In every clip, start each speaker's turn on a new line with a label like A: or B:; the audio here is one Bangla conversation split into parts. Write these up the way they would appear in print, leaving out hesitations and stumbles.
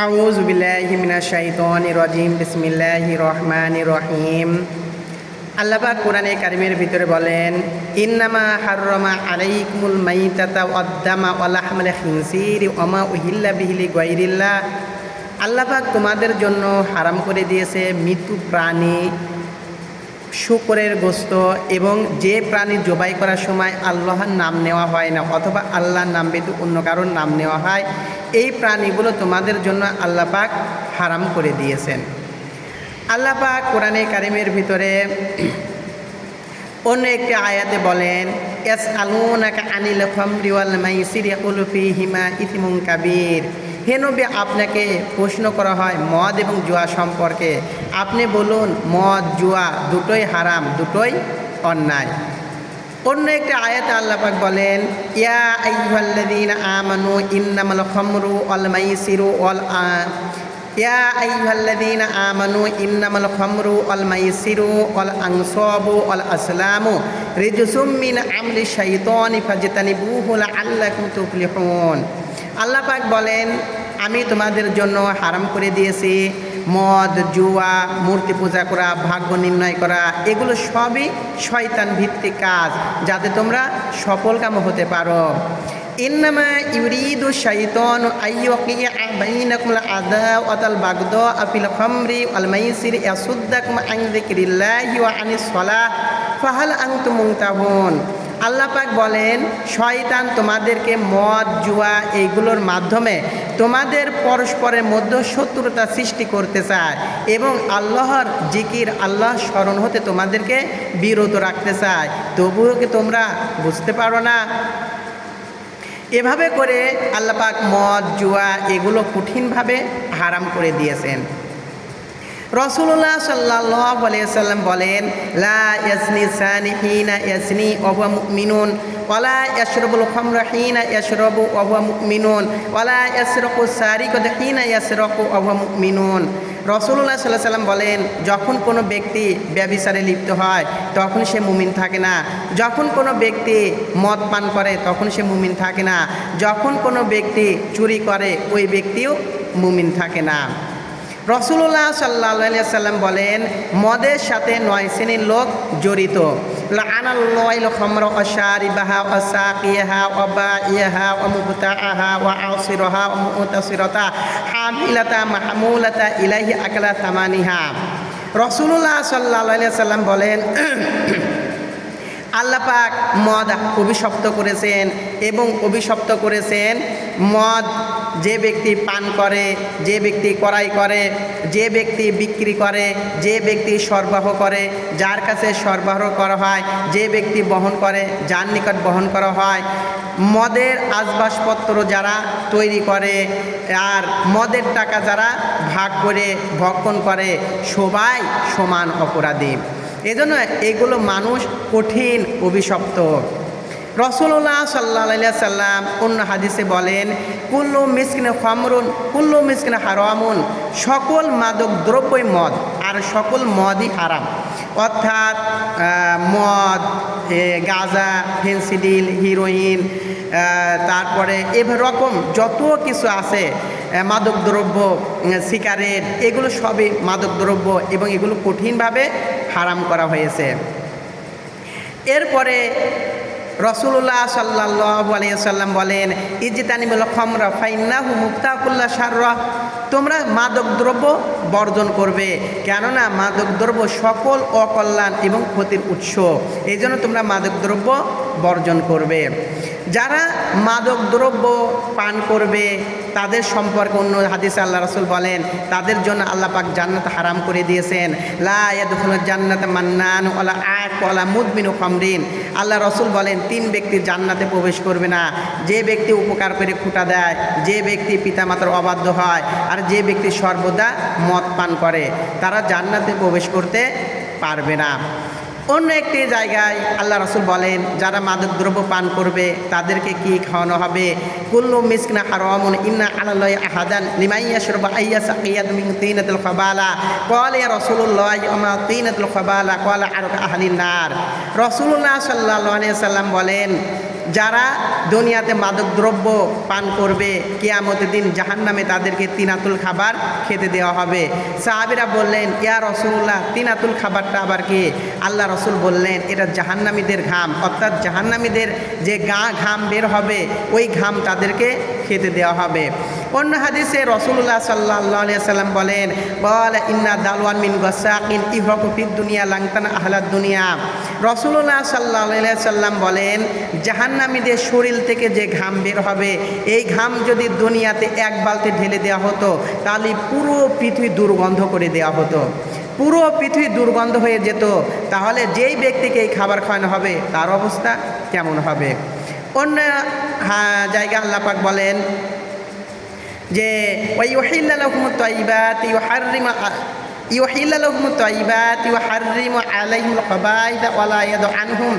A: আউযু বিল্লাহি মিনাশ শাইতানির রাজিম। বিসমিল্লাহির রহমানির রহিম। আল্লাহ পাক কোরআনে কারিমের ভিতরে বলেন, ইন্নামা হাররামা আলাইকুমুল মাইতাতা ওয়াদ-দামা ওয়া লাহমাল খিনসিরি ওয়া মা উহিল্লা বিহি লিগাইরিল্লাহ। আল্লাহ পাক তোমাদের জন্য হারাম করে দিয়েছে মৃত্যু প্রাণী, শুকরের গোস্ত এবং যে প্রাণী জবাই করার সময় আল্লাহর নাম নেওয়া হয় না অথবা আল্লাহর নাম ব্যতীত অন্য কারোর নাম নেওয়া হয়, এই প্রাণীগুলো তোমাদের জন্য আল্লাহ পাক হারাম করে দিয়েছেন। আল্লাহ পাক কোরআনে কারিমের ভিতরে অন্য একটি আয়াতে বলেন, ইয়াসআলুনাকা আনিল খামরি ওয়াল মাইসির ইয়াকুলু ফীহিমা ইসমুন কাবীর। হে নবী, আপনাকে প্রশ্ন করা হয় মদ এবং জুয়া সম্পর্কে, আপনি বলুন মদ জুয়া দুটোই হারাম, দুটোই অন্যায়। অন্য একটি আয়াতে আল্লাহ পাক বলেন, ইয়া আইয়ুহাল্লাযীনা আমানু ইন্নামাল খামরু ওয়াল মাইসিরু ইয়া আইয়ুহাল্লাযীনা আমানু ইন্নামাল খামরু ওয়াল মাইসিরু ওয়াল আনসাবু ওয়াল আসলামু রিজসুম মিন আমলি শাইতানি ফাজতানিবুহু লাআল্লাকুম তুফলিহুন। আল্লাহ পাক বলেন, আমি তোমাদের জন্য হারাম করে দিয়েছি মদ, জুয়া, মূর্তি পূজা করা, ভাগ্য নির্ণয় করা, এগুলো সবই শয়তান ভিত্তিক কাজ, যাতে তোমরা সফলকাম হতে পারো। ইন্নামা ইউরিদু শাইতানু আইয়ুকিয়া বাইনাকুমুল আদাওয়াতাল বাগদাআ ফিল খামরি ওয়াল মাইসিরি ইয়াসুদ্দাকুম আন যিকরিল্লাহি ওয়া আনিস সালাহ ফাহাল আনতুম মুনতাহুন। আল্লাহ পাক বলেন, শয়তান তোমাদেরকে মদ, জুয়া এইগুলোর মাধ্যমে তোমাদের পরস্পরের মধ্যে শত্রুতা সৃষ্টি করতে চায় এবং আল্লাহর জিকির, আল্লাহ স্মরণ হতে তোমাদেরকে বিরত রাখতে চায়। তবুও কি তোমরা বুঝতে পারো না? এভাবে করে আল্লাহ পাক মদ, জুয়া এগুলো কঠিনভাবে হারাম করে দিয়েছেন। রাসূলুল্লাহ সাল্লাল্লাহু আলাইহি ওয়াসাল্লাম বলেন, লা ইয়াসনি সানি হিনা ইয়াসনি ওয়া হুয়া মুমিনুন ওয়া লা ইয়াশরাবুল খামরা হিনা ইয়াশরাবু ওয়া হুয়া মুমিনুন ওয়া লা ইয়াসরাকু সারিকু হিনা ইয়াসরাকু ওয়া হুয়া মুমিনুন। রাসূলুল্লাহ সাল্লাল্লাহু আলাইহি ওয়াসাল্লাম বলেন, যখন কোনো ব্যক্তি ব্যভিচারে লিপ্ত হয় তখন সে মুমিন থাকে না, যখন কোনো ব্যক্তি মদ পান করে তখন সে মুমিন থাকে না, যখন কোনো ব্যক্তি চুরি করে ওই ব্যক্তিও মুমিন থাকে না। রাসূলুল্লাহ সাল্লাল্লাহু আলাইহি ওয়াসাল্লাম বলেন, মদের সাথে 9 শ্রেণীর লোক জড়িত। লাআনাল্লাহুল খামরা ওয়া শারিবাহা ওয়া সাকিয়াহা ওয়া বাইয়াহা ওয়া মুবতাআহা ওয়া আসিরাহা ওয়া মুতাসিরাতা হামিলাতা মাহমুলাতা ইলাইহি আকলা সামানিহা। রাসূলুল্লাহ সাল্লাল্লাহু আলাইহি ওয়াসাল্লাম বলেন, আল্লাহ পাক মদ অভিশপ্ত করেছেন এবং অভিশপ্ত করেছেন মদ যে ব্যক্তি পান করে, যে ব্যক্তি ক্রয় করে, যে ব্যক্তি বিক্রি করে, যে ব্যক্তি সরবরাহ করে, যার কাছে সরবরাহ করা হয়, যে ব্যক্তি বহন করে, যার নিকট বহন করা হয়, মদের আসবাবপত্র যারা তৈরি করে আর মদের টাকা যারা ভাগ করে ভক্ষণ করে, সবাই সমান অপরাধী। এজন্য এগুলো মানুষ কঠিন অভিশপ্ত। রাসূলুল্লাহ সাল্লাল্লাহু আলাইহি ওয়াসাল্লাম অন্য হাদিসে বলেন, কুল্লু মিসকিনে খামরুন কুল্লু মিসকিনে হারামুন। সকল মাদক দ্রব্যই মদ আর সকল মদই হারাম। অর্থাৎ মদ, গাঁজা, ফেন্সিডিল, হিরোইন, তারপরে এরকম যত কিছু আছে মাদক দ্রব্য, সিগারেট, এগুলো সবই মাদক দ্রব্য এবং এগুলো কঠিনভাবে হারাম করা হয়েছে। এরপরে রাসূলুল্লাহ সাল্লাল্লাহু আলাইহি ওয়াসাল্লাম বলেন, ইজতানিবুল খামরা ফাইন্নাহু মুফতাকুল্লা শাররা। তোমরা মাদক দ্রব্য বর্জন করবে, কেননা মাদক দ্রব্য সকল অকল্যাণ এবং ক্ষতির উৎস। এই জন্য তোমরা মাদক দ্রব্য বর্জন করবে। যারা মাদক দ্রব্য পান করবে তাদের সম্পর্কে অন্য হাদিসে আল্লাহ রাসূল বলেন, তাদের জন্য আল্লাহ পাক জান্নাত হারাম করে দিয়েছেন। লা ইয়াদখুলুল জান্নাতা মান্নান ওয়ালা আক ওয়ালা মুদমিনু খামরিন। আল্লাহ রাসূল বলেন, 3 ব্যক্তি জান্নাতে প্রবেশ করবে না, যে ব্যক্তি উপকার করে খুঁটা দেয়, যে ব্যক্তি পিতামাতার অবাধ্য হয়, আর যে ব্যক্তি সর্বদা মদ পান করে, তারা জান্নাতে প্রবেশ করতে পারবে না। অন্য একটি জায়গায় আল্লাহ রাসূল বলেন, যারা মাদক দ্রব্য পান করবে তাদেরকে কি খাওয়ানো হবে? কুল্লু মিসকিনা হারামুন ইন্না আলাল্লাহি আহাদান লিমান ইয়াশরাবু আইয়াসাকিয়াত মিন তিনাতিল খাবালা। ক্বালা ইয়া রাসূলুল্লাহ ওয়া তিনাতুল খাবালা ক্বালা আরকা আহলিন নার। রাসূলুল্লাহ সাল্লাল্লাহু আলাইহি ওয়াসাল্লাম বলেন, যারা দুনিয়াতে মাদকদ্রব্য পান করবে কিয়ামতের দিন জাহান্নামে তাদেরকে তিনাতুল খাবার খেতে দেওয়া হবে। সাহাবীরা বললেন, ইয়া রাসূলুল্লাহ, তিনাতুল খাবারটা আবার কি? আল্লাহ রসুল বললেন, এটা জাহান্নামীদের ঘাম, অর্থাৎ জাহান্নামীদের যে ঘাম বের হবে ওই ঘাম তাদেরকে খেতে দেওয়া হবে। অন্য হাদিসে রাসূলুল্লাহ সাল্লাল্লাহু আলাইহি সাল্লাম বলেন, ইন্না দালওয়ান মিন গাসাকিন ইহরাকু ফিদ দুনিয়া লাংতান আহলাদ দুনিয়া। রাসূলুল্লাহ সাল্লাল্লাহু আলাইহি সাল্লাম বলেন, জাহান্নামীদের শরীর থেকে যে ঘাম বের হবে এই ঘাম যদি দুনিয়াতে এক বালতি ঢেলে দেওয়া হতো তাহলে পুরো পৃথিবী দুর্গন্ধ করে দেওয়া হতো, পুরো পৃথিবী দুর্গন্ধ হয়ে যেত। তাহলে যেই ব্যক্তিকে এই খাবার খাওয়ানো হবে তার অবস্থা কেমন হবে? অন্য জায়গায় আল্লাহ পাক বলেন যে ওয়াইউহিল্লা লাহুমুত তাইয়্যিবাতি ইউহিল্লা লাহুমুত তাইয়্যিবাতি ওয়া হাররিমু আলাইহিমুল খাবাইথা ওয়া লা ইয়াদু আনহুম।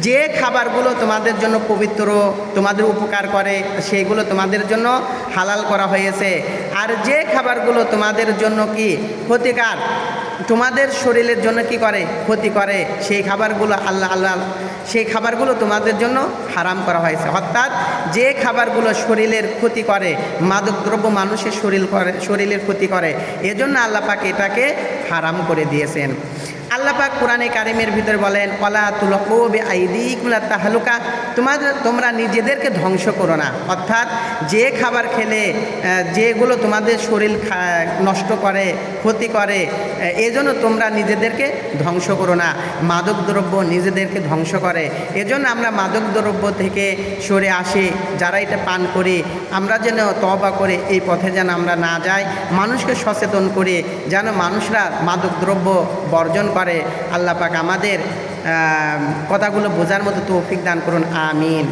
A: যে খাবারগুলো তোমাদের জন্য পবিত্র, তোমাদের উপকার করে, সেইগুলো তোমাদের জন্য হালাল করা হয়েছে। আর যে খাবারগুলো তোমাদের জন্য কি ক্ষতিকার, তোমাদের শরীরের জন্য কি করে, ক্ষতি করে, সেই খাবারগুলো সেই খাবারগুলো তোমাদের জন্য হারাম করা হয়েছে। অর্থাৎ যে খাবারগুলো শরীরের ক্ষতি করে, মাদকদ্রব্য মানুষের শরীরের ক্ষতি করে, এজন্য আল্লাহ পাক এটাকে হারাম করে দিয়েছেন। আল্লাহ পাক কোরআনে কারিমের ভিতরে বলেন, ওয়ালা তুলকু বিআইদিকুম ইলা তাহলুকা, তোমরা নিজেদেরকে ধ্বংস করো না। অর্থাৎ যে খাবার খেলে যেগুলো তোমাদের শরীর নষ্ট করে, ক্ষতি করে, এজন্য তোমরা নিজেদেরকে ধ্বংস করো না। মাদকদ্রব্য নিজেদেরকে ধ্বংস করে, এজন্য আমরা মাদকদ্রব্য থেকে সরে আসি। যারা এটা পান করি আমরা যেন তওবা করে এই পথে যেন আমরা না যাই, মানুষকে সচেতন করি যেন মানুষরা মাদকদ্রব্য বর্জন করে। আল্লাহ পাক আমাদের কথাগুলো বোঝার মতো তৌফিক দান করুন, আমিন।